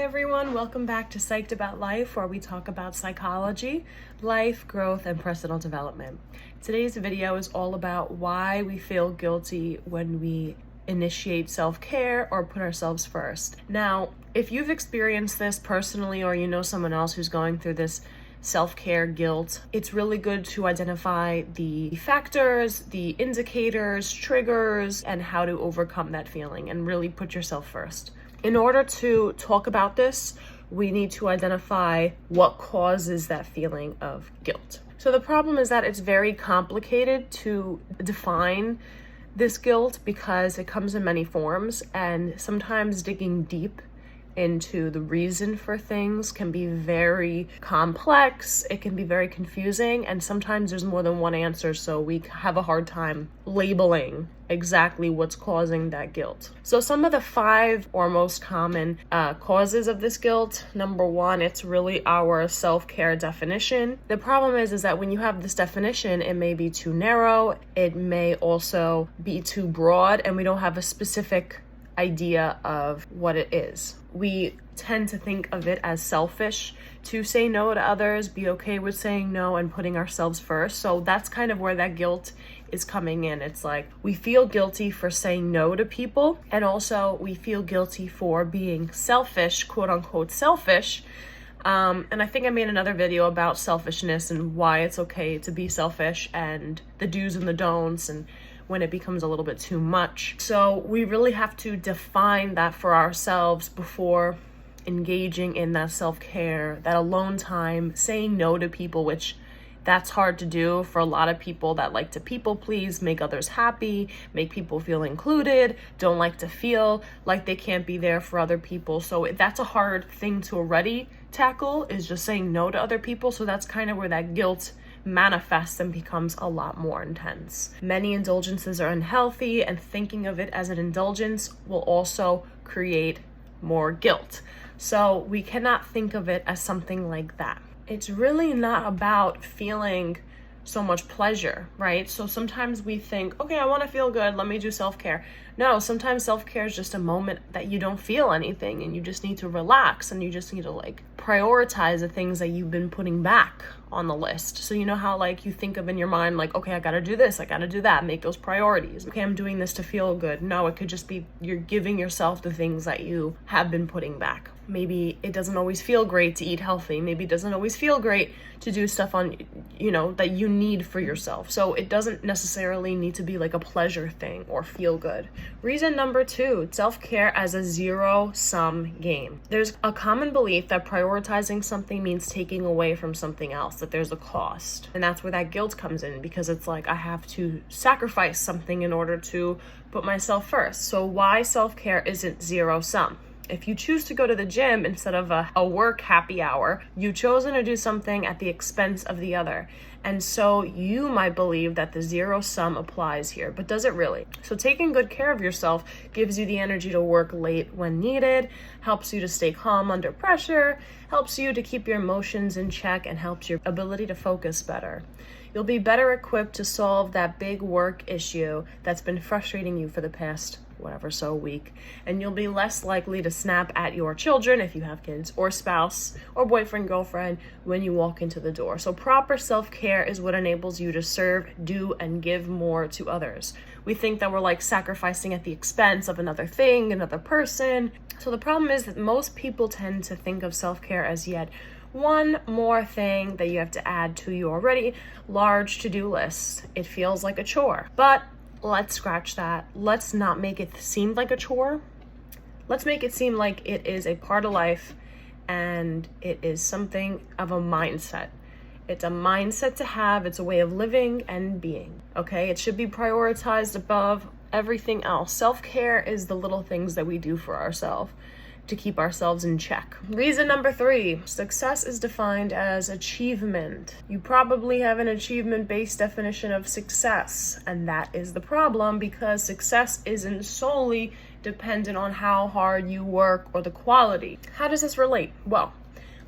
everyone, welcome back to Psyched About Life, where we talk about psychology, life, growth, and personal development. Today's video is all about why we feel guilty when we initiate self-care or put ourselves first. Now, if you've experienced this personally or you know someone else who's going through this self-care guilt, it's really good to identify the factors, the indicators, triggers, and how to overcome that feeling and really put yourself first. In order to talk about this, we need to identify what causes that feeling of guilt. So the problem is that it's very complicated to define this guilt because it comes in many forms, and sometimes digging deep into the reason for things can be very complex. It can be very confusing, and sometimes there's more than one answer, so we have a hard time labeling exactly what's causing that guilt. So some of the 5 or most common causes of this guilt: number 1, it's really our self-care definition. The problem is that when you have this definition, it may be too narrow, it may also be too broad, and we don't have a specific idea of what it is. We tend to think of it as selfish to say no to others, be okay with saying no and putting ourselves first. So that's kind of where that guilt is coming in. It's like we feel guilty for saying no to people, and also we feel guilty for being selfish, quote unquote selfish. And I think I made another video about selfishness and why it's okay to be selfish and the do's and the don'ts and when it becomes a little bit too much. So we really have to define that for ourselves before engaging in that self-care, that alone time, saying no to people, which that's hard to do for a lot of people that like to people please, make others happy, make people feel included, don't like to feel like they can't be there for other people. So that's a hard thing to already tackle, is just saying no to other people. So that's kind of where that guilt manifests and becomes a lot more intense. Many indulgences are unhealthy, and thinking of it as an indulgence will also create more guilt. So we cannot think of it as something like that. It's really not about feeling so much pleasure, right? So sometimes we think, okay, I want to feel good, let me do self-care. No, sometimes self-care is just a moment that you don't feel anything and you just need to relax, and you just need to prioritize the things that you've been putting back on the list. So you know how you think of in your mind, okay, I gotta do this, I gotta do that, make those priorities. Okay, I'm doing this to feel good. No, it could just be you're giving yourself the things that you have been putting back. Maybe it doesn't always feel great to eat healthy. Maybe it doesn't always feel great to do stuff on, that you need for yourself. So it doesn't necessarily need to be a pleasure thing or feel good. Reason number 2, self-care as a zero-sum game. There's a common belief that prioritizing something means taking away from something else, that there's a cost. And that's where that guilt comes in, because it's I have to sacrifice something in order to put myself first. So why self-care isn't zero-sum? If you choose to go to the gym instead of a work happy hour, you've chosen to do something at the expense of the other. And so you might believe that the zero sum applies here, but does it really? So taking good care of yourself gives you the energy to work late when needed, helps you to stay calm under pressure, helps you to keep your emotions in check, and helps your ability to focus better. You'll be better equipped to solve that big work issue that's been frustrating you for the past week, and you'll be less likely to snap at your children if you have kids, or spouse, or boyfriend, girlfriend when you walk into the door. So proper self-care is what enables you to serve, do, and give more to others. We think that we're sacrificing at the expense of another thing, another person. So the problem is that most people tend to think of self-care as yet one more thing that you have to add to your already large to-do list. It feels like a chore, but let's scratch that. Let's not make it seem like a chore. Let's make it seem like it is a part of life, and it is something of a mindset. It's a mindset to have. It's a way of living and being. Okay? It should be prioritized above everything else. Self-care is the little things that we do for ourselves to keep ourselves in check. Reason number 3, success is defined as achievement. You probably have an achievement-based definition of success, and that is the problem, because success isn't solely dependent on how hard you work or the quality. How does this relate? Well,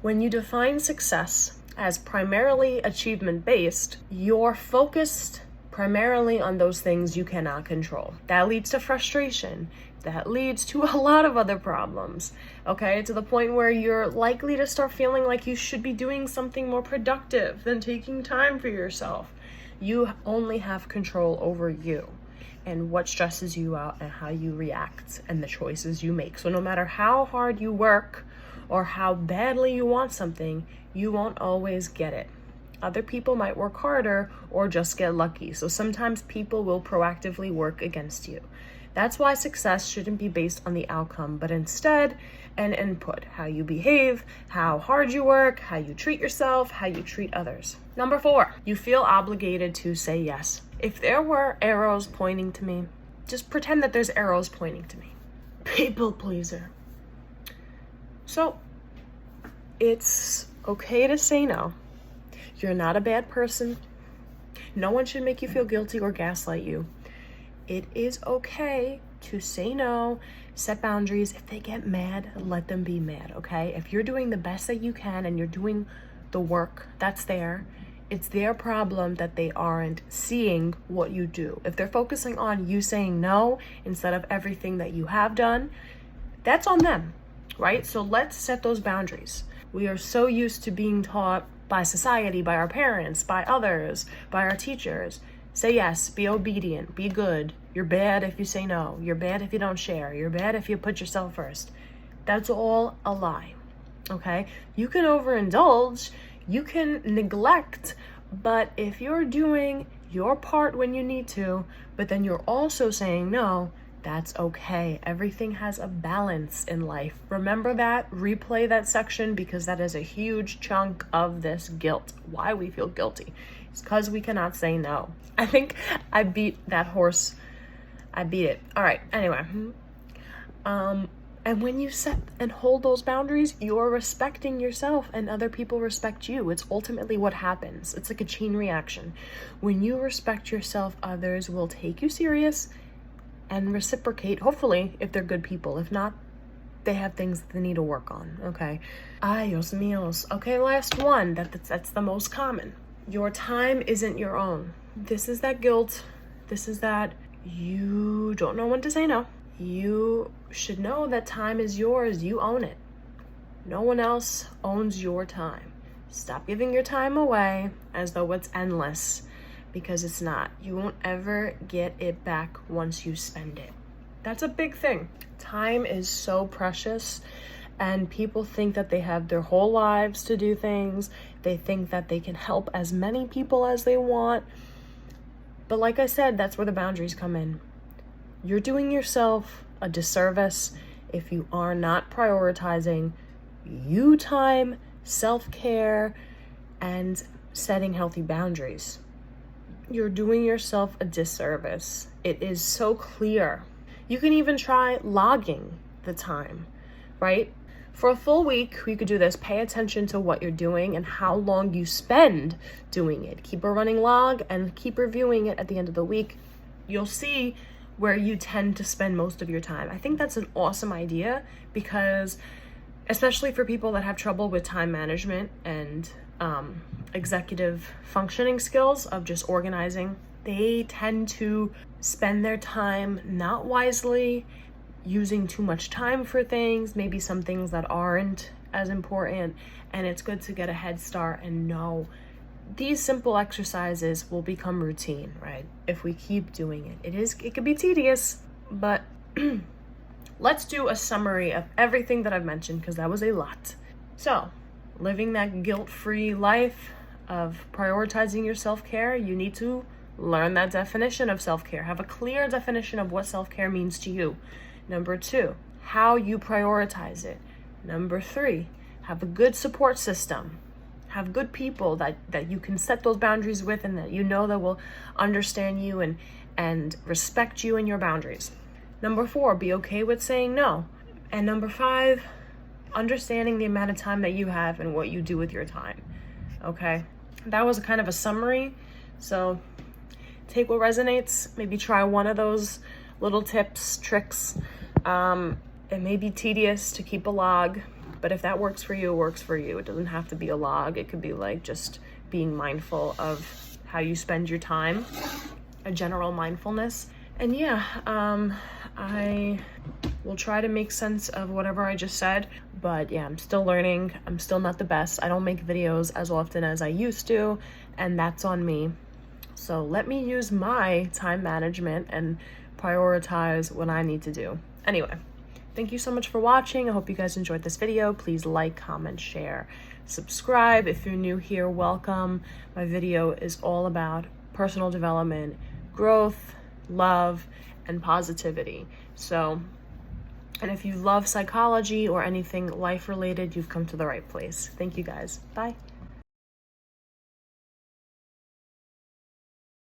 when you define success as primarily achievement-based, you're focused primarily on those things you cannot control. That leads to frustration. That leads to a lot of other problems, okay? To the point where you're likely to start feeling like you should be doing something more productive than taking time for yourself. You only have control over you and what stresses you out and how you react and the choices you make. So no matter how hard you work or how badly you want something, you won't always get it. Other people might work harder or just get lucky. So sometimes people will proactively work against you. That's why success shouldn't be based on the outcome, but instead an input, how you behave, how hard you work, how you treat yourself, how you treat others. Number 4, you feel obligated to say yes. If there were arrows pointing to me, just pretend that there's arrows pointing to me. People pleaser. So it's okay to say no. You're not a bad person. No one should make you feel guilty or gaslight you. It is okay to say no, set boundaries. If they get mad, let them be mad, okay? If you're doing the best that you can and you're doing the work that's there, it's their problem that they aren't seeing what you do. If they're focusing on you saying no instead of everything that you have done, that's on them, right? So let's set those boundaries. We are so used to being taught by society, by our parents, by others, by our teachers. Say yes, be obedient, be good. You're bad if you say no. You're bad if you don't share. You're bad if you put yourself first. That's all a lie, okay? You can overindulge, you can neglect, but if you're doing your part when you need to, but then you're also saying no, that's okay. Everything has a balance in life. Remember that, replay that section, because that is a huge chunk of this guilt. Why we feel guilty. It's because we cannot say no. I think I beat that horse. I beat it. All right, anyway. And when you set and hold those boundaries, you're respecting yourself and other people respect you. It's ultimately what happens. It's like a chain reaction. When you respect yourself, others will take you serious and reciprocate, hopefully, if they're good people. If not, they have things that they need to work on, okay? Ay, Dios míos. Okay, last one. That's the most common. Your time isn't your own. This is that guilt. This is that you don't know when to say no. You should know that time is yours. You own it. No one else owns your time. Stop giving your time away as though it's endless, because it's not. You won't ever get it back once you spend it. That's a big thing. Time is so precious, and people think that they have their whole lives to do things. They think that they can help as many people as they want. But like I said, that's where the boundaries come in. You're doing yourself a disservice if you are not prioritizing you time, self-care, and setting healthy boundaries. You're doing yourself a disservice. It is so clear. You can even try logging the time, right? For a full week, you could do this. Pay attention to what you're doing and how long you spend doing it. Keep a running log and keep reviewing it at the end of the week. You'll see where you tend to spend most of your time. I think that's an awesome idea, because especially for people that have trouble with time management and executive functioning skills of just organizing, they tend to spend their time not wisely, using too much time for things, maybe some things that aren't as important, and it's good to get a head start and know these simple exercises will become routine, right? If we keep doing it. It could be tedious, but let's do a summary of everything that I've mentioned, because that was a lot. So, living that guilt-free life of prioritizing your self-care, you need to learn that definition of self-care. Have a clear definition of what self-care means to you. Number 2, how you prioritize it. Number 3, have a good support system. Have good people that you can set those boundaries with, and that you know that will understand you and respect you and your boundaries. Number 4, be okay with saying no. And number 5, understanding the amount of time that you have and what you do with your time. Okay? That was kind of a summary. So take what resonates. Maybe try one of those little tips, tricks. It may be tedious to keep a log, but if that works for you, it works for you. It doesn't have to be a log. It could be like just being mindful of how you spend your time. a general mindfulness. And yeah, I will try to make sense of whatever I just said, but yeah, I'm still learning. I'm still not the best. I don't make videos as often as I used to, and that's on me. So let me use my time management and prioritize what I need to do. Anyway, thank you so much for watching. I hope you guys enjoyed this video. Please like, comment, share, subscribe. If you're new here, welcome. My video is all about personal development, growth, love, and positivity. So, and if you love psychology or anything life related, you've come to the right place. Thank you guys. Bye.